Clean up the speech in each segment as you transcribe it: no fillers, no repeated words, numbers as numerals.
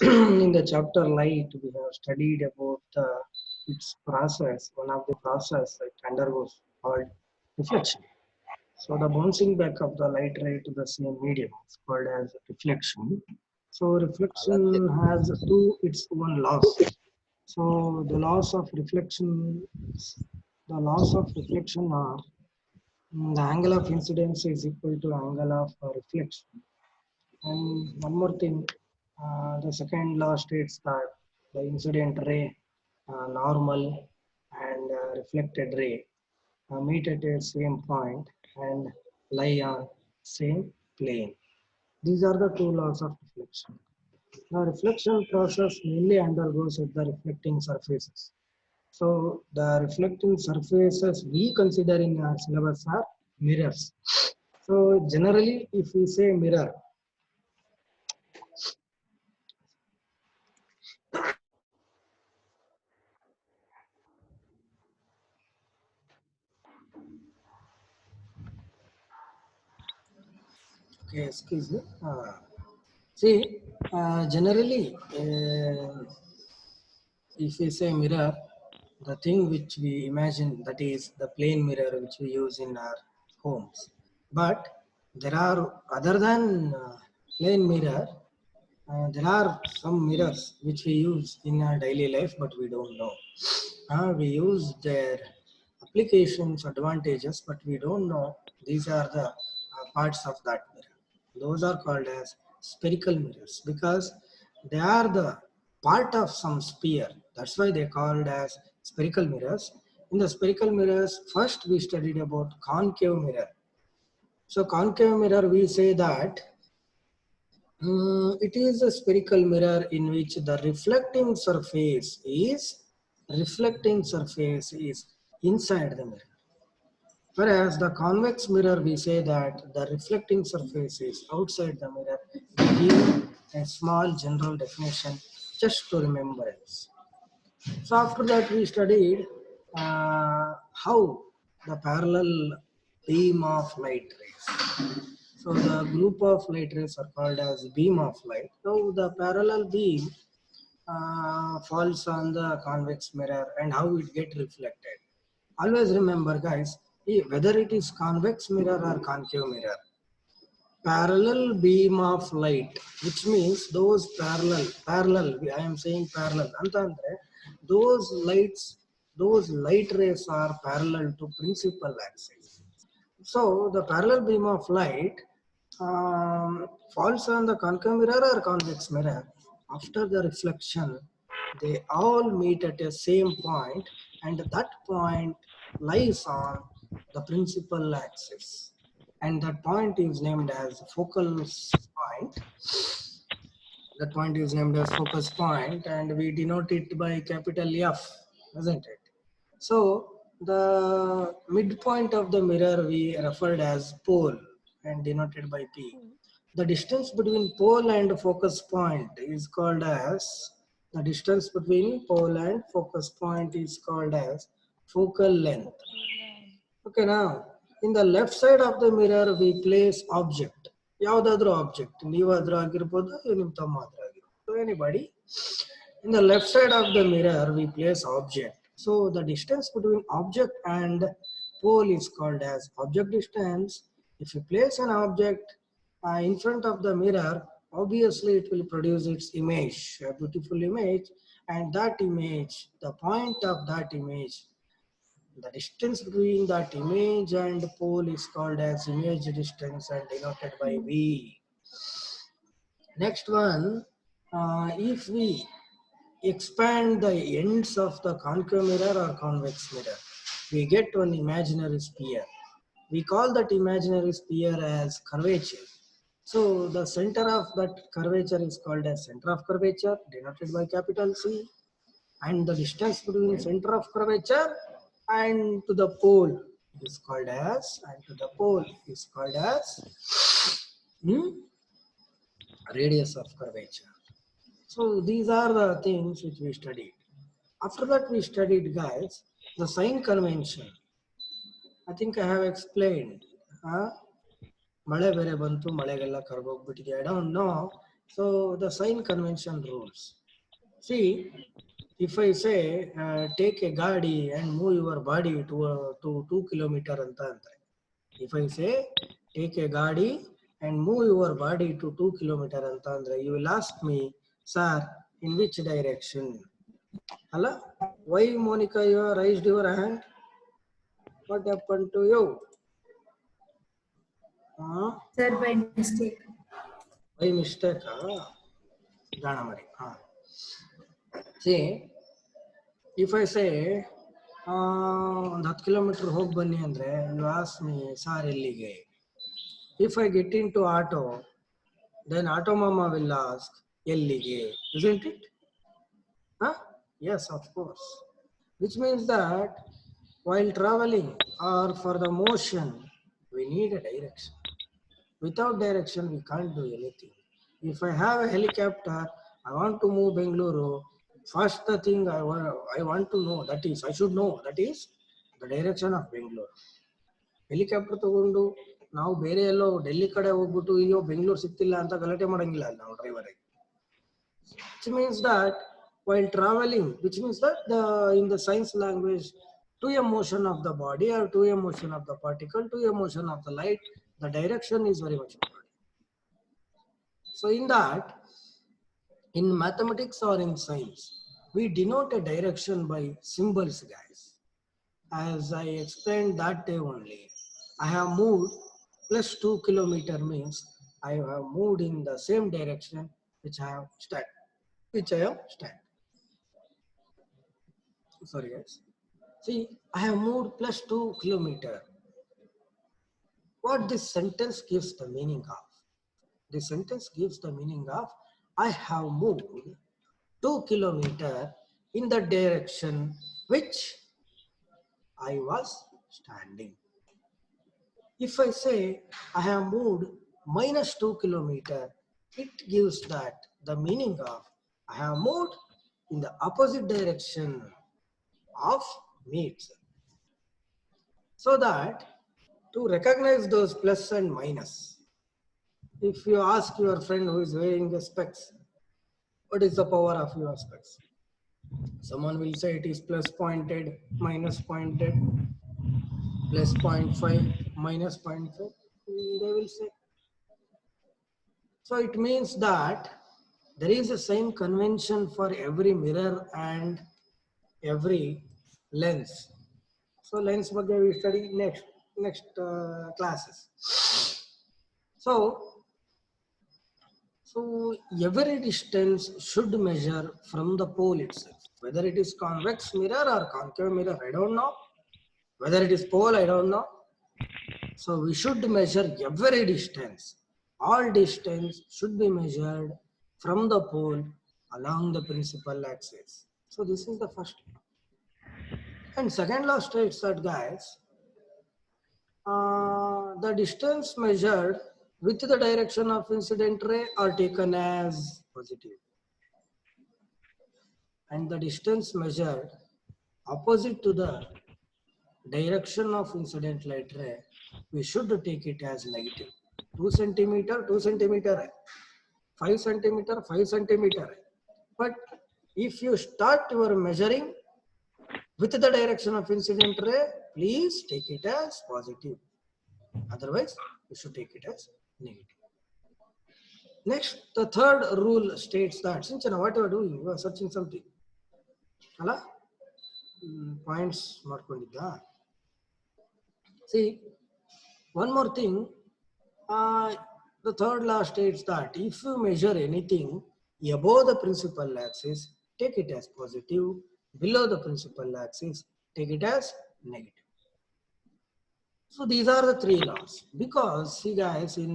In the chapter light, we have studied about its process. One of the process it undergoes called reflection. So the bouncing back of the light ray to the same medium is called as reflection. So reflection has its own laws. So the laws of reflection are the angle of incidence is equal to angle of reflection. And one more thing, the second law states that the incident ray, normal and reflected ray meet at a same point and lie on same plane. These are the two laws of reflection. The reflection process mainly undergoes at the reflecting surfaces. So the reflecting surfaces we consider in our syllabus are mirrors. So generally, if we say mirror, okay, excuse me. See, generally, if we say mirror, the thing which we imagine that is the plain mirror which we use in our homes. But there are other than plain mirror, there are some mirrors which we use in our daily life, but we don't know. We use their applications, advantages, but we don't know these are the parts of that mirror. Those are called as spherical mirrors because they are the part of some sphere. That's why they called as spherical mirrors. In the spherical mirrors, first we studied about concave mirror. So concave mirror, we say that it is a spherical mirror in which the reflecting surface is inside the mirror. Whereas the convex mirror, we say that the reflecting surface is outside the mirror. We give a small general definition just to remembrance. So after that, we studied how the parallel beam of light rays. So the group of light rays are called as beam of light. So the parallel beam falls on the convex mirror and how it get reflected. Always remember, guys, whether it is convex mirror or concave mirror, parallel beam of light, which means those parallel. I am saying parallel. Antandre, those lights, those light rays are parallel to principal axis. So the parallel beam of light falls on the concave mirror or convex mirror. After the reflection, they all meet at a same point, and that point lies on the principal axis. And that point is named as focal point. That point is named as focus point, and we denote it by capital F, isn't it? So the midpoint of the mirror we referred as pole and denoted by P. The distance between pole and focus point is called as the distance between pole and focus point is called as focal length. Okay, now in the left side of the mirror we place object. ಯಾವುದಾದ್ರೂ object ನೀವಾದ್ರೂ ಆಗಿರ್ಬೋದು ನಿಮ್ಮ ತಮ್ಮ ಆದ್ರೂ ಆಗಿರ್ಬೋದು. So anybody in the left side of the mirror we place object. So the distance between object and pole is called as object distance. If you place an object in front of the mirror, obviously it will produce its image, a beautiful image, and that image, the point of that image, the distance between that image and pole is called as image distance and denoted by V. Next one, if we expand the ends of the concave mirror or convex mirror, we get one imaginary sphere. We call that imaginary sphere as curvature. So the center of that curvature is called as center of curvature, denoted by capital C, and the distance between center of curvature and to the pole is called as, hmm, radius of curvature. So these are the things which we studied. After that we studied, guys, the sign convention. I think I have explained. ಮಳೆ ಬೇರೆ ಬಂತು, ಮಳೆಗೆಲ್ಲ ಕರ್ಗೋಗ್ಬಿಟ್ಟಿದೆ. I don't know So the sign convention rules. See, if I say take a gadi and move your body to 2 kilometer anta andre. If I say take a gadi and move your body to 2 kilometer anta andre, you will ask me, sir, in which direction? Hello? Why, Monica, you have raised your hand? What happened to you? Sir, by mistake. By mistake? Jana Mari. See, if I say ಒಂದು 10 kilometre ಹೋಗಿ ಬನ್ನಿ ಅಂದ್ರೆ you ask me, sir, ಎಲ್ಲಿಗೆ? If I get into auto, then auto mama will ask, ಎಲ್ಲಿಗೆ? Isn't it? Huh? Yes, of course. Which means that while traveling or for the motion, we need a direction. Without direction, we can't do anything. If I have a helicopter, I want to move Bengaluru. First, the thing I want to know, that is, I should know, that is the direction of Bengaluru. Helicopter ತಗೊಂಡು ನಾವು ಬೇರೆ ಎಲ್ಲೋ ಡೆಲ್ಲಿ ಕಡೆ ಹೋಗ್ಬಿಟ್ಟು ಅಯ್ಯೋ ಬೆಂಗಳೂರು ಸಿಕ್ತಿಲ್ಲ ಅಂತ ಗಲಾಟೆ ಮಾಡಂಗಿಲ್ಲ ನಾವು ಡ್ರೈವರಿಗೆ. Which means that while traveling, which means that in the science language, to a motion of the body or to a motion of the particle, to a motion of the light, the direction is very much important. So in that, in mathematics or in science, we denote a direction by symbols, guys. As I explained that day only, I have moved plus 2 kilometer means I have moved in the same direction which I have stand. Sorry, guys. See, I have moved plus 2 kilometer. What this sentence gives the meaning of? This sentence gives the meaning of I have moved 2 kilometer in the direction which I was standing. If I say I have moved minus 2 kilometer, it gives that the meaning of I have moved in the opposite direction of me itself. So that to recognize those plus and minus, if you ask your friend who is wearing the specs, what is the power of your specs? Someone will say it is plus pointed, minus pointed, plus 0.5, minus 0.5. They will say. So it means that there is the same convention for every mirror and every lens. So lens ಬಗ್ಗೆ we study next classes. So every distance should measure from the pole itself. Whether it is convex mirror or concave mirror, I don't know. Whether it is pole, I don't know. So we should measure every distance. All distance should be measured from the pole along the principal axis. So this is the first law. And second law states that, guys, the distance measured with the direction of incident ray are taken as positive. And the distance measured opposite to the direction of incident light ray, we should take it as negative. 2 centimeter, 2 centimeter, 5 centimeter, 5 centimeter. But if you start your measuring with the direction of incident ray, please take it as positive. Otherwise, you should take it as negative. Next, the third rule states that, Sinchana, what you are doing? You are searching something. Hello? Points ಮಾಡ್ಕೊಂಡಿದ್ದಾ? See, one more thing. The third law states that if you measure anything above the principal axis, take it as positive. Below the principal axis, take it as negative. So these are the three laws. Because, see guys, in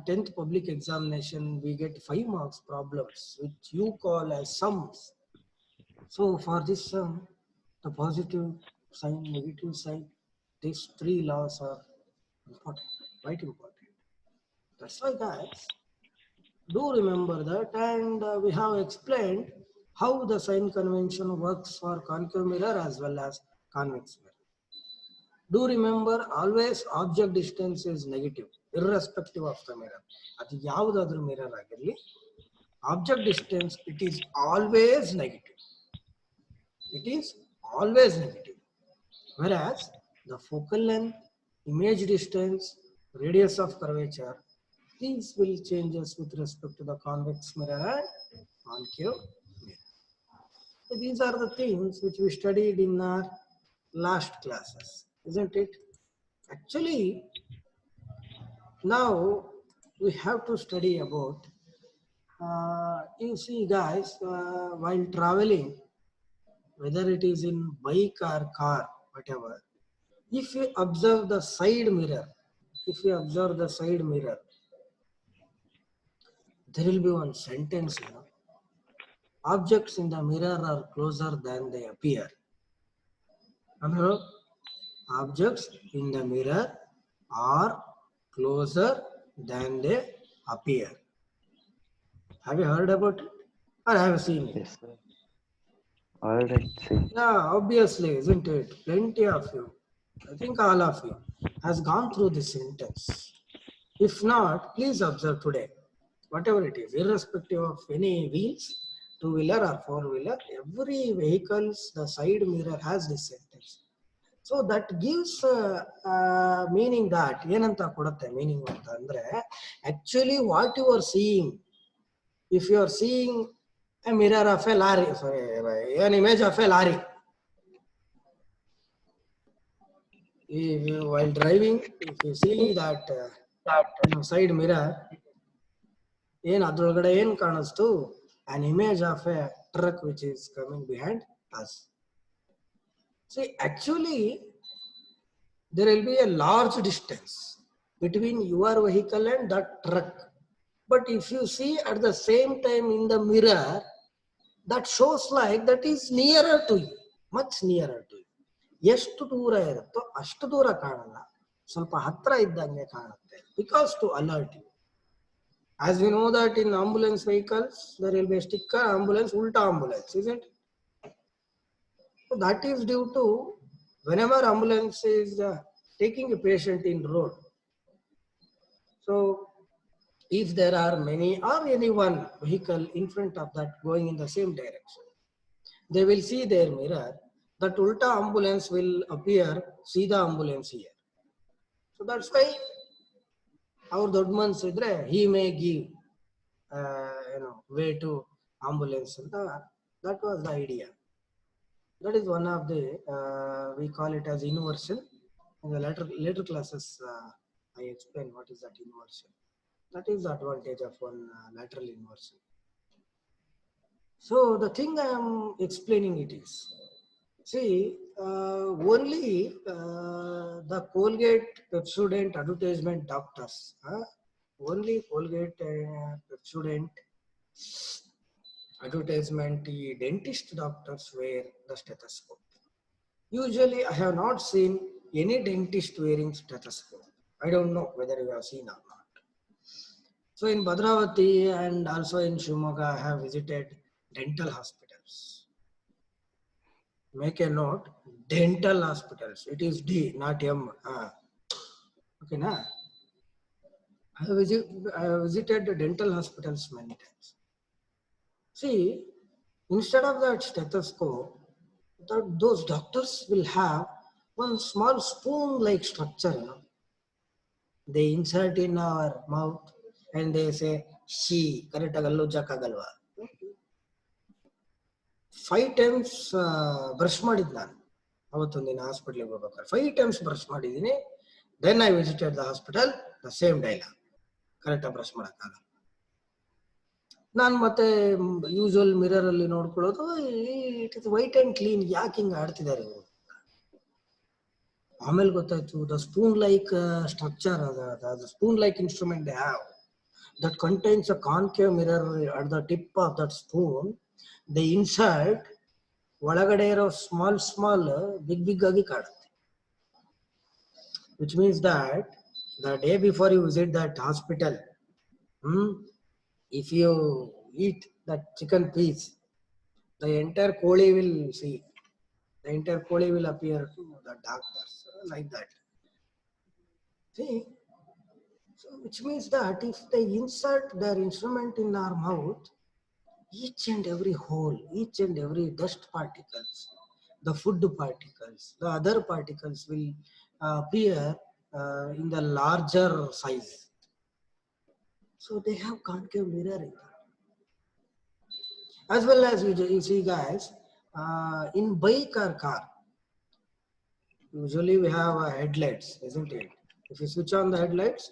10th public examination, we get 5 marks problems, which you call as sums. So for this sum, the positive sign, negative sign, these three laws are important, quite important. That's why, guys, do remember that, and we have explained how the sign convention works for concave mirror as well as convex mirror. Do remember, always object distance is negative. irrespective of the mirror. ಅದು ಯಾವುದಾದ್ರೂ mirror ಆಗಿರಲಿ, object distance, it is always negative. It is always negative. Whereas the focal length, image distance, radius of curvature, these will changes with respect to the convex mirror and concave mirror. So these are the things which we studied in our last classes, isn't it? Actually, now we have to study about, you see guys, while traveling, whether it is in bike or car, whatever, if you observe the side mirror, there will be one sentence, objects in the mirror are closer than they appear. Remember, objects in the mirror are closer than they appear. Have you heard about it? Or have you seen it? Yes, sir. Alright, see. Yeah, obviously, isn't it? Plenty of you, I think all of you, has gone through this sentence. If not, please observe today. Whatever it is, irrespective of any wheels, two-wheeler or four-wheeler, every vehicle's the side mirror has this sentence. So that gives meaning that ಏನಂತ ಕೊಡುತ್ತೆ meaning ಅಂತ ಅಂದ್ರೆ, actually what you are seeing, if you are seeing a mirror of a lorry, sorry, an image of a lorry, while driving, if you see that side mirror, ಏನು ಅದ್ರೊಳಗಡೆ ಏನು ಕಾಣಿಸ್ತು, an image of a truck which is coming behind us. See, actually there will be a large distance between your vehicle and that truck, but if you see at the same time in the mirror, that shows like that is nearer to you, much nearer to you. ಎಷ್ಟು ದೂರ ಇರುತ್ತೋ ಅಷ್ಟು ದೂರ ಕಾಣಲ್ಲ, ಸ್ವಲ್ಪ ಹತ್ರ ಇದ್ದಂಗೆ ಕಾಣುತ್ತೆ, because to alert you. As we know that in ambulance vehicles, there will be a sticker, ambulance, ulta ambulance, isn't it? So that is due to whenever ambulance is taking a patient in road. So if there are many or any one vehicle in front of that going in the same direction, they will see their mirror, that ulta ambulance will appear, see the ambulance here. So that's why our dodmans idre, he may give way to ambulance. That was the idea. That is one of the, we call it as inversion. In the later classes, I explain what is that inversion. That is the advantage of one lateral inversion. So the thing I am explaining it is, see, only the Colgate Pepsodent advertisement doctors, only Colgate Pepsodent advertisement dentist doctors wear the stethoscope. Usually I have not seen any dentist wearing stethoscope. I don't know whether you have seen or not. So in Bhadravati and also in Shimoga, I have visited dental hospitals. Make a note, dental hospitals. It is D, not M. Okay, na? I have visited the dental hospitals many times. See, instead of that stethoscope, those doctors will have one small spoon-like structure. They insert in our mouth and they say, "She, correct agallo jakagalwa." 5 times brush ಮಾಡಿದ್ ನಾನು ಅವತ್ತೊಂದಿನ ಹಾಸ್ಪಿಟಲ್ಗೆ ಹೋಗ್ಬೇಕಾದ್ರೆ 5 times brush ಮಾಡಿದ್ದೀನಿ. Then I visited the hospital, the same dialogue, ಕರೆಕ್ಟಾಗಿ brush ಮಾಡೋಕ್ಕಾಗಲ್ಲ. ನಾನು ಮತ್ತೆ usual mirror ಅಲ್ಲಿ ನೋಡ್ಕೊಳ್ಳೋದು, it is white and clean, ಯಾಕೆ ಹಿಂಗೆ ಆಡ್ತಿದ್ದಾರೆ ಇವರು. ಆಮೇಲೆ ಗೊತ್ತಾಯ್ತು, the spoon like structure, the spoon like instrument they have that contains a concave mirror at the tip of that spoon. They insert ಒಳಗಡೆ ಇರೋ small big ಆಗಿ ಕಾಣುತ್ತೆ. Which means that the day before you visit that hospital, if you eat that chicken piece, the entire koli will see. The entire koli will appear to the doctors, like that. See, so which means that if they insert their instrument in our mouth, each and every hole, each and every dust particles, the food particles, the other particles will appear in the larger size. So they have concave mirror in that. As well as you see guys, in bike or car, usually we have headlights, isn't it? If you switch on the headlights,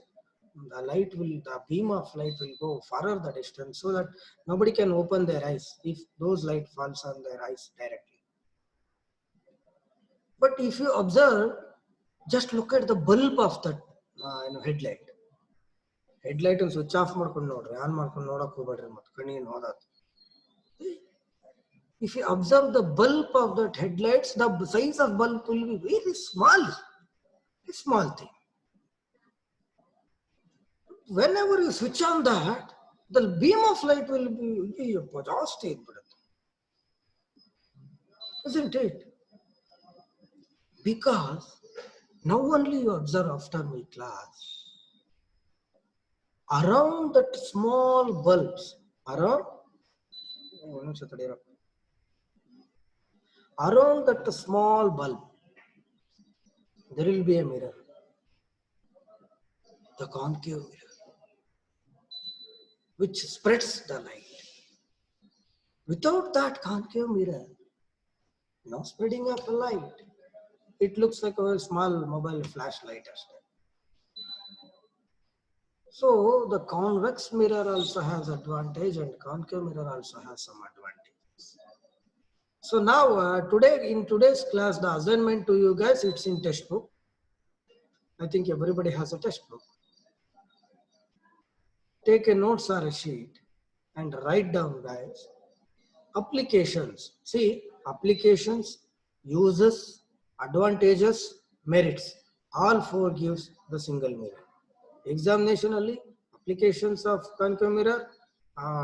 the beam of light will go farther the distance so that nobody can open their eyes if those light falls on their eyes directly. But if you observe, just look at the bulb of that headlight. Headlight and switch off ಮಾಡ್ಕೊಂಡು ನೋಡ್ರಿ, on ಮಾಡ್ಕೊಂಡು ನೋಡಕ್ ಹೋಗ್ಬೇಡ್ರಿ, ಮತ್ತೆ ಕಣ್ಣಿಗೆ ನೋಡೋದು. If you observe the bulb of that headlights, the size of bulb will be very small, a small thing. Whenever you switch on that, the beam of light will be ಜಾಸ್ತಿ ಇದ್ಬಿಡುತ್ತೆ, isn't it? Because now only you observe after my class, around that small bulbs, around that small bulb, there will be a mirror, the concave mirror, which spreads the light. Without that concave mirror, no spreading of the light. It looks like a small mobile flashlight. So the convex mirror also has advantage and concave mirror also has some advantages. So now in today's class, the assignment to you guys, it's in textbook. I think everybody has a textbook. Take a notes or a sheet and write down, guys, applications. See, applications, uses, advantages, merits. All four gives the single mirror. Examination only, applications of concave mirror,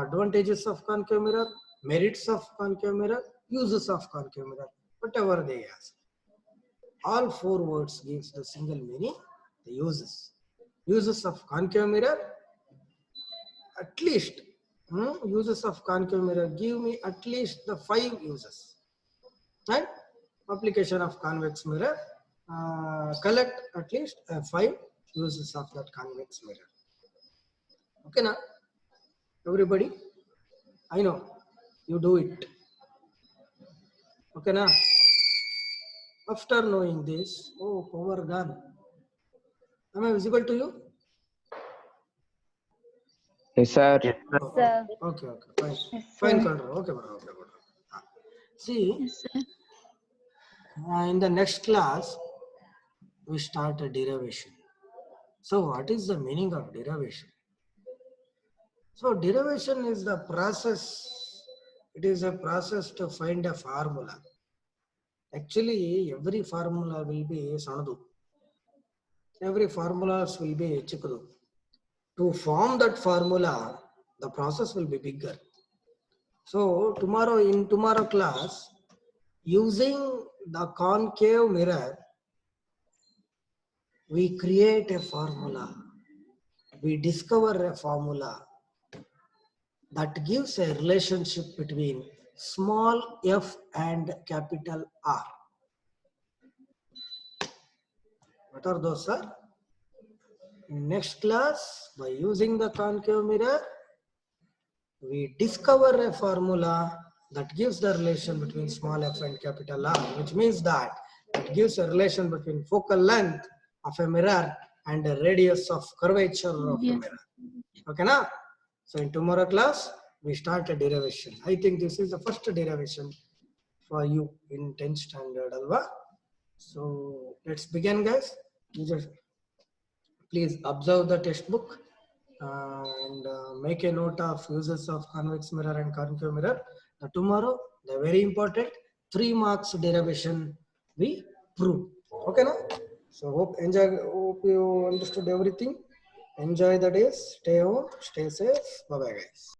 advantages of concave mirror, merits of concave mirror, uses of concave mirror, whatever they ask. All four words gives the single meaning. The uses. Uses of concave mirror, at least uses of concave mirror, give me at least the 5 uses. And application of convex mirror, collect at least 5 uses of that convex mirror. Okay now, everybody, I know you do it. Okay now, after knowing this, oh, power gone. Am I visible to you? Yes, sir. Oh, Sir. okay, fine. Yes, Fine, sir. control. Okay, bro. See, Yes, sir. in the next class, we start a derivation. So what is the meaning of derivation? So derivation is the process. It is a process to find a formula. Actually, every formula will be sanadu. Every formulas will be chikadu. To form that formula, the process will be bigger. So in tomorrow class, using the concave mirror, we create a formula. We discover a formula that gives a relationship between small f and capital R. What are those, sir? In next class, by using the concave mirror, we discover a formula that gives the relation between small f and capital R, which means that it gives a relation between focal length of a mirror and the radius of curvature of a mirror. Okay, now? So in tomorrow class, we start a derivation. I think this is the first derivation for you in 10th standard, alva. So let's begin, guys. You just please observe the textbook and make a note of uses of convex mirror and concave mirror. Tomorrow, the very important 3 marks derivation we prove. Okay, now? So hope you understood everything. Enjoy the days. Stay home. Stay safe. Bye bye, guys.